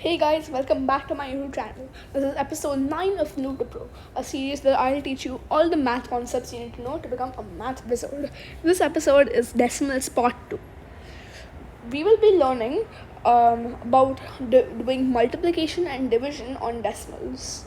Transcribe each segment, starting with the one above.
Hey guys, welcome back to my YouTube channel. This is episode 9 of Noob To Pro, a series where I'll teach you all the math concepts you need to know to become a math wizard. This episode is Decimals Part 2. We will be learning about doing multiplication and division on decimals.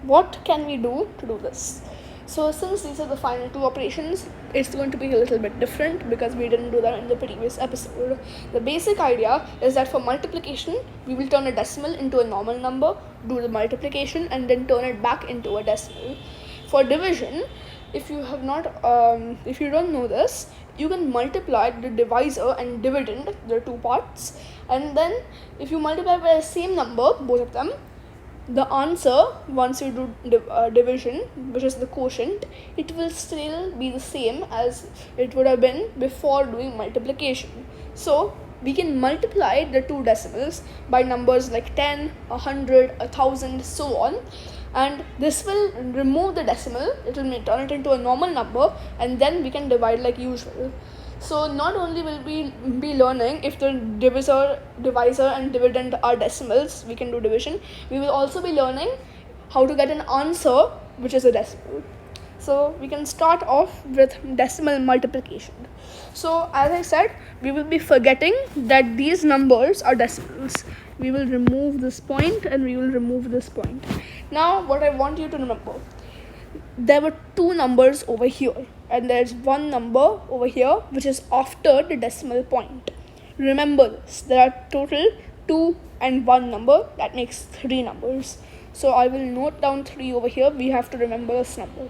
What can we do to do this? So since these are the final two operations, it's going to be a little bit different because we didn't do that in the previous episode. The basic idea is that for multiplication, we will turn a decimal into a normal number, do the multiplication, and then turn it back into a decimal. For division, if you don't know this, you can multiply the divisor and dividend, the two parts, and then if you multiply by the same number, both of them, the answer, once you do division, which is the quotient, it will still be the same as it would have been before doing multiplication. So we can multiply the two decimals by numbers like 10, 100, 1000, so on, and this will remove the decimal. It will turn it into a normal number, and then we can divide like usual. So not only will we be learning if the divisor and dividend are decimals, we can do division. We will also be learning how to get an answer which is a decimal. So we can start off with decimal multiplication. So as I said, we will be forgetting that these numbers are decimals. We will remove this point and we will remove this point. Now what I want you to remember, there were two numbers over here and there's one number over here which is after the decimal point. Remember this, there are total 2 and 1 number, that makes 3 numbers. So I will note down 3 over here. We have to remember this number.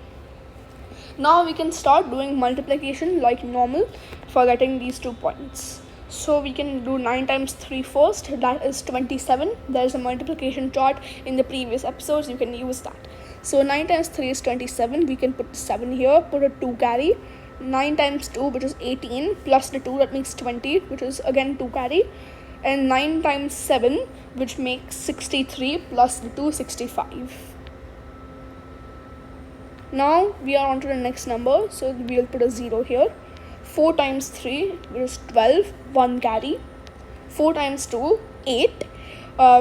Now we can start doing multiplication like normal for getting these 2 points. So we can do 9 times 3 first, that is 27. There is a multiplication chart in the previous episodes, you can use that. So 9 times 3 is 27, we can put 7 here, put a 2 carry. 9 times 2, which is 18, plus the 2, that makes 20, which is again 2 carry. And 9 times 7, which makes 63, plus the 2, 65. Now we are on to the next number, so we'll put a 0 here. 4 times 3, which is 12, 1 carry. 4 times 2, 8,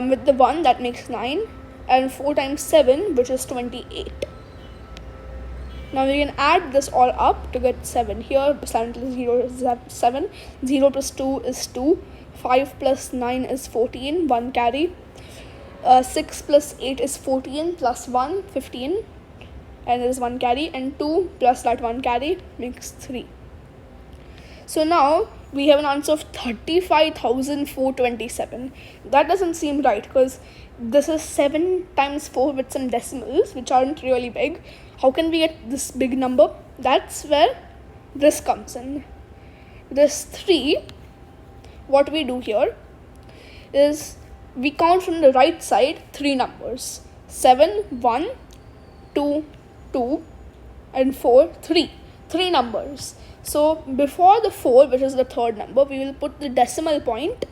with the 1, that makes 9. And 4 times 7, which is 28. Now we can add this all up to get 7 here. 7 plus 0 is 7. 0 plus 2 is 2. 5 plus 9 is 14. 1 carry. 6 plus 8 is 14 plus 1, 15. And there is 1 carry. And 2 plus that 1 carry makes 3. So now we have an answer of 35,427. That doesn't seem right because this is 7 times 4 with some decimals which aren't really big. How can we get this big number? That's where this comes in. This 3, what we do here is we count from the right side 3 numbers. 7, 1, 2, 2, and 4, 3. 3 numbers. So before the 4, which is the third number, we will put the decimal point,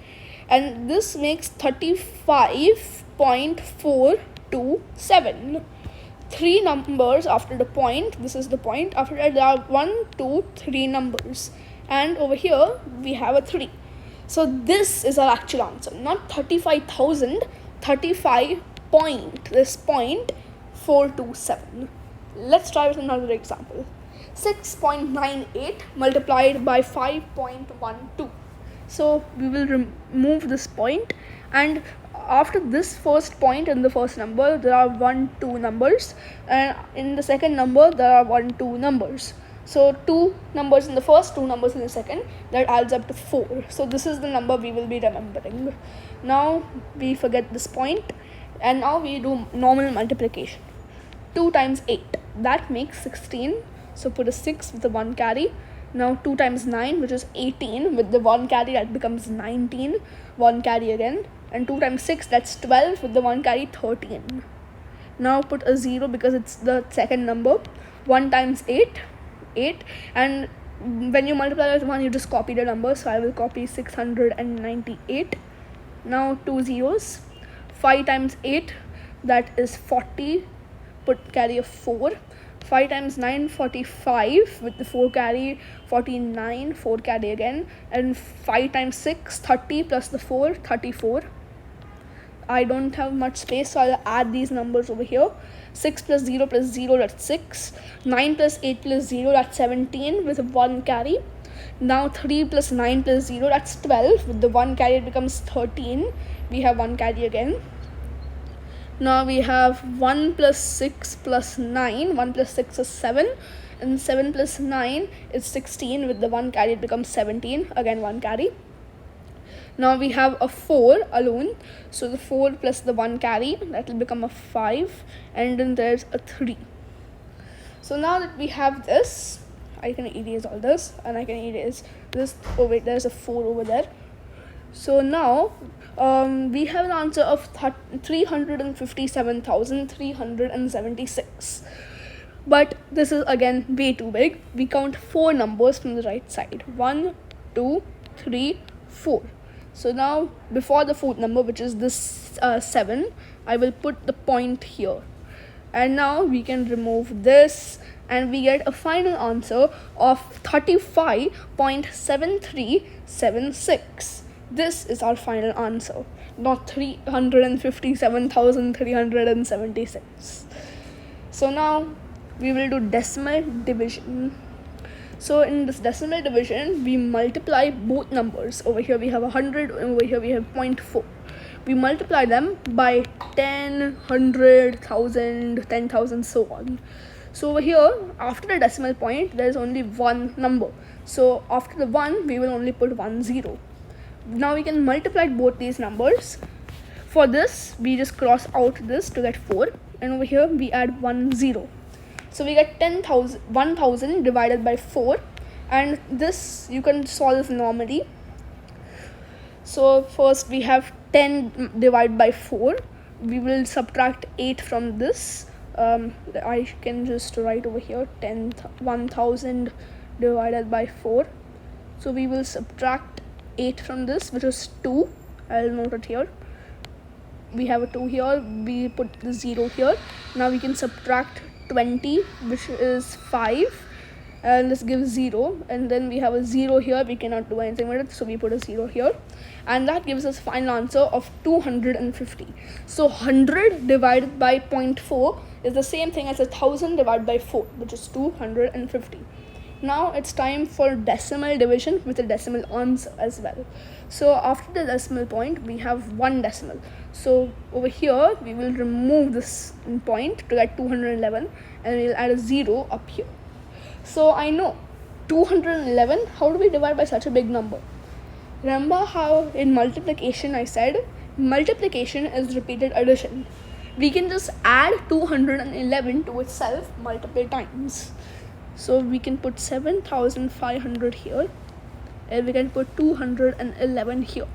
and this makes 35.427. 3 numbers after the point. This is the point. After that there are 1, 2, 3 numbers, and over here we have a 3. So this is our actual answer, not 35,000, 35 point, this point 427. Let's try with another example. 6.98 multiplied by 5.12. So we will remove this point, and after this first point in the first number there are 1, 2 numbers, and in the second number there are 1, 2 numbers. So 2 numbers in the first, 2 numbers in the second, that adds up to 4. So this is the number we will be remembering. Now we forget this point, and now we do normal multiplication. 2 times 8, that makes 16. So put a 6 with the 1 carry. Now 2 times 9, which is 18, with the 1 carry, that becomes 19. 1 carry again. And 2 times 6, that's 12, with the 1 carry, 13. Now put a 0 because it's the second number. 1 times 8, 8. And when you multiply with 1, you just copy the number. So I will copy 698. Now 2 zeros. 5 times 8, that is 40. Put carry of 4. 5 times 9, 45, with the 4 carry, 49, 4 carry again, and 5 times 6, 30, plus the 4, 34. I don't have much space, so I'll add these numbers over here. 6 plus 0 plus 0, that's 6. 9 plus 8 plus 0, that's 17 with 1 carry. Now 3 plus 9 plus 0, that's 12. With the 1 carry, it becomes 13. We have 1 carry again. Now we have 1 plus 6 plus 9. 1 plus 6 is 7. And 7 plus 9 is 16. With the 1 carry, it becomes 17. Again, 1 carry. Now we have a 4 alone. So the 4 plus the 1 carry, that will become a 5. And then there's a 3. So now that we have this, I can erase all this. And I can erase this. Oh wait, there's a 4 over there. So now we have an answer of 357,376. But this is again way too big. We count 4 numbers from the right side. 1, 2, 3, 4. So now before the 4th number, which is this 7, I will put the point here. And now we can remove this, and we get a final answer of 35.7376. This is our final answer, not 357,376. So now we will do decimal division. So in this decimal division, we multiply both numbers. Over here we have 100, over here we have 0.4. We multiply them by 10, 100, 1000, 10,000, so on. So over here, after the decimal point, there is only one number. So after the 1, we will only put 1 0. Now we can multiply both these numbers. For this, we just cross out this to get 4. And over here, we add 1 0. So we get 10,000 divided by 4. And this, you can solve normally. So first we have 10 divided by 4. We will subtract 8 from this. I can just write over here 1,000 divided by 4. So we will subtract 8 from this, which is 2. I'll note it here. We have a 2 here. We put the 0 here. Now we can subtract 20, which is 5. And this gives 0, and then we have a 0 here. We cannot do anything with it, so we put a 0 here, and that gives us final answer of 250. So 100 divided by 0.4 is the same thing as 1,000 divided by 4, which is 250. Now it's time for decimal division with a decimal answer as well. So after the decimal point, we have one decimal. So over here we will remove this point to get 211, and we'll add a 0 up here. So I know 211, how do we divide by such a big number? Remember how in multiplication I said multiplication is repeated addition. We can just add 211 to itself multiple times. So we can put 7,500 here, and we can put 211 here.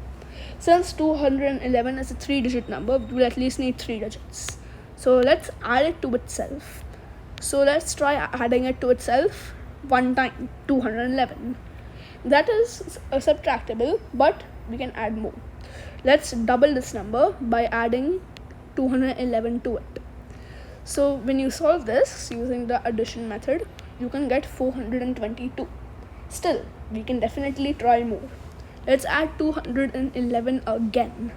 Since 211 is a 3-digit number, we will at least need 3 digits. So let's add it to itself. So let's try adding it to itself one time, 211. That is subtractable, but we can add more. Let's double this number by adding 211 to it. So when you solve this using the addition method, you can get 422. Still, we can definitely try more. Let's add 211 again.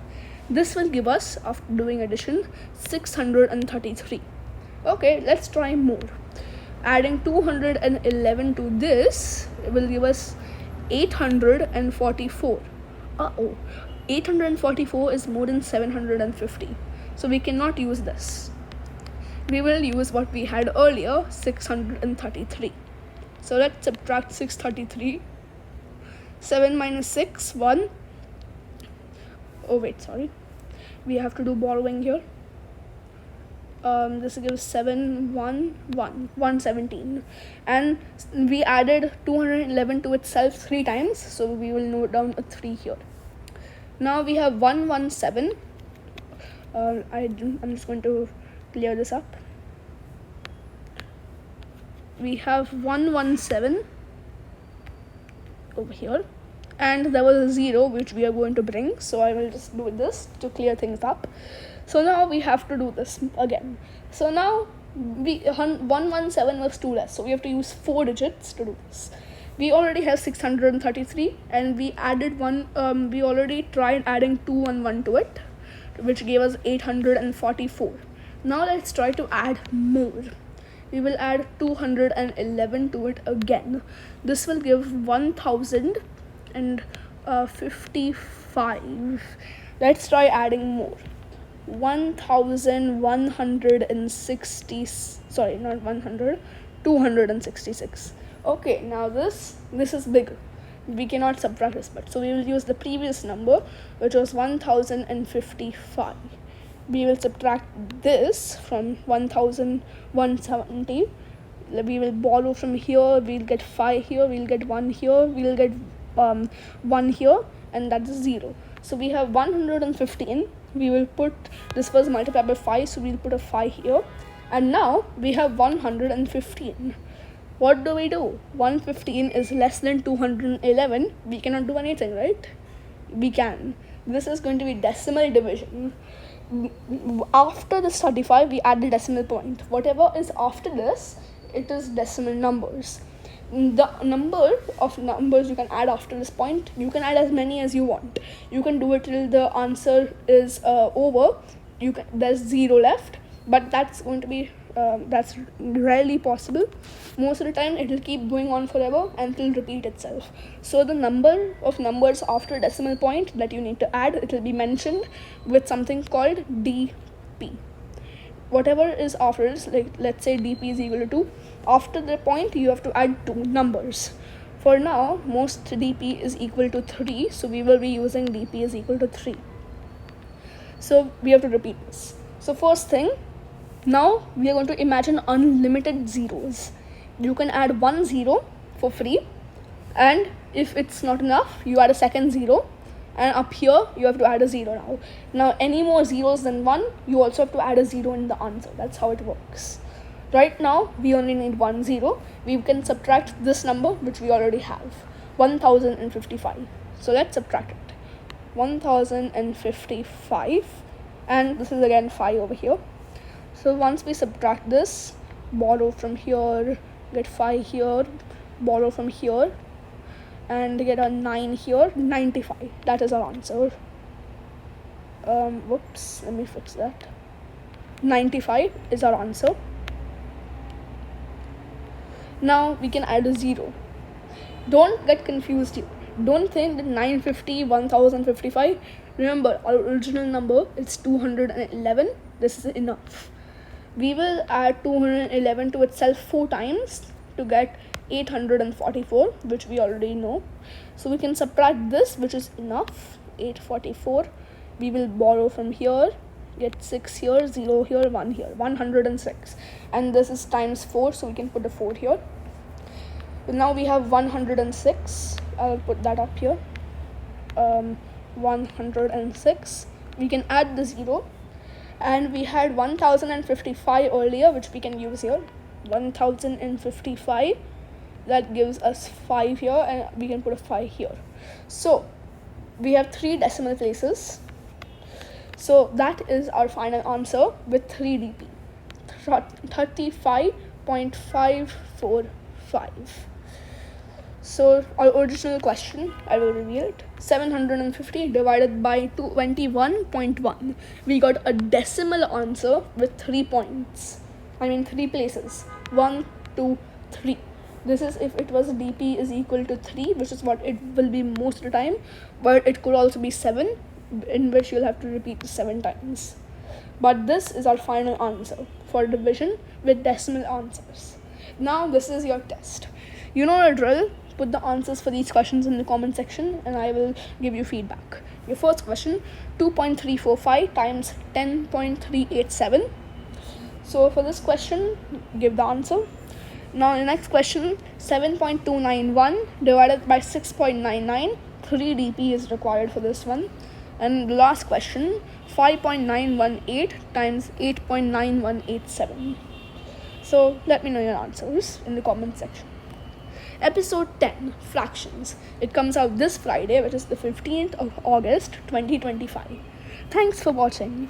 This will give us, after doing addition, 633. Okay, let's try more. Adding 211 to this will give us 844. 844 is more than 750. So we cannot use this. We will use what we had earlier, 633. So let's subtract 633. 7 minus 6, 1. Oh wait, sorry. We have to do borrowing here. This gives 7, 1, 1, 117. And we added 211 to itself 3 times. So we will note down a 3 here. Now we have 117. I'm just going to clear this up. We have 117 over here, and there was a 0 which we are going to bring, so I will just do this to clear things up. So now we have to do this again. So now 117 was 2 less, so we have to use 4 digits to do this. We already have 633, and we added one. We already tried adding 211 to it which gave us 844. Now let's try to add more. We will add 211 to it again. This will give 1055. Let's try adding more. 1160, sorry, not 100, 266. Okay, now this is bigger. We cannot subtract this part, so we will use the previous number, which was 1055. We will subtract this from 1170. We will borrow from here. We'll get 5 here, we'll get 1 here, we'll get 1 here, and that's 0. So we have 115. We will put, this was multiplied by 5, so we'll put a 5 here, and now we have 115. What do? 115 is less than 211. We cannot do anything, right? We can. This is going to be decimal division. After this 35, we add the decimal point. Whatever is after this, it is decimal numbers. The number of numbers you can add after this point, you can add as many as you want. You can do it till the answer is over. There's 0 left, but that's going to be that's rarely possible. Most of the time it will keep going on forever and it will repeat itself. So the number of numbers after decimal point that you need to add, it will be mentioned with something called DP. Whatever is after this, like let's say DP is equal to 2, after the point you have to add 2 numbers. For now, most DP is equal to 3, so we will be using DP is equal to 3. So we have to repeat this. So first thing, now we are going to imagine unlimited zeros. You can add 1 0 for free, and if it's not enough, you add a second 0, and up here you have to add a 0 now. Any more zeros than 1, you also have to add a 0 in the answer. That's how it works. Right now we only need 1 0. We can subtract this number, which we already have, 1055. So let's subtract it. 1055, and this is again 5 over here. So once we subtract this, borrow from here, get 5 here, borrow from here, and get a 9 here, 95. That is our answer. Whoops, let me fix that. 95 is our answer. Now we can add a 0. Don't get confused here. Don't think that 950, 1055. Remember, our original number is 211. This is enough. We will add 211 to itself 4 times to get 844, which we already know. So we can subtract this, which is enough, 844. We will borrow from here, get 6 here, 0 here, 1 here, 106. And this is times 4, so we can put a 4 here. Now we have 106. I'll put that up here. 106. We can add the 0. And we had 1055 earlier, which we can use here. 1055. That gives us 5 here, and we can put a 5 here. So we have 3 decimal places. So that is our final answer with 3 DP. 35.545. So our original question, I will reveal it. 750 divided by 21.1. We got a decimal answer with 3 points. 3 places. 1, 2, 3. This is if it was DP is equal to 3, which is what it will be most of the time. But it could also be 7, in which you'll have to repeat 7 times. But this is our final answer for division with decimal answers. Now this is your test. You know the drill. Put the answers for these questions in the comment section and I will give you feedback. Your first question, 2.345 times 10.387. So for this question, give the answer. Now the next question, 7.291 divided by 6.99. 3 DP is required for this one. And the last question, 5.918 times 8.9187. So let me know your answers in the comment section. Episode 10, Fractions. It comes out this Friday, which is the 15th of August, 2025. Thanks for watching.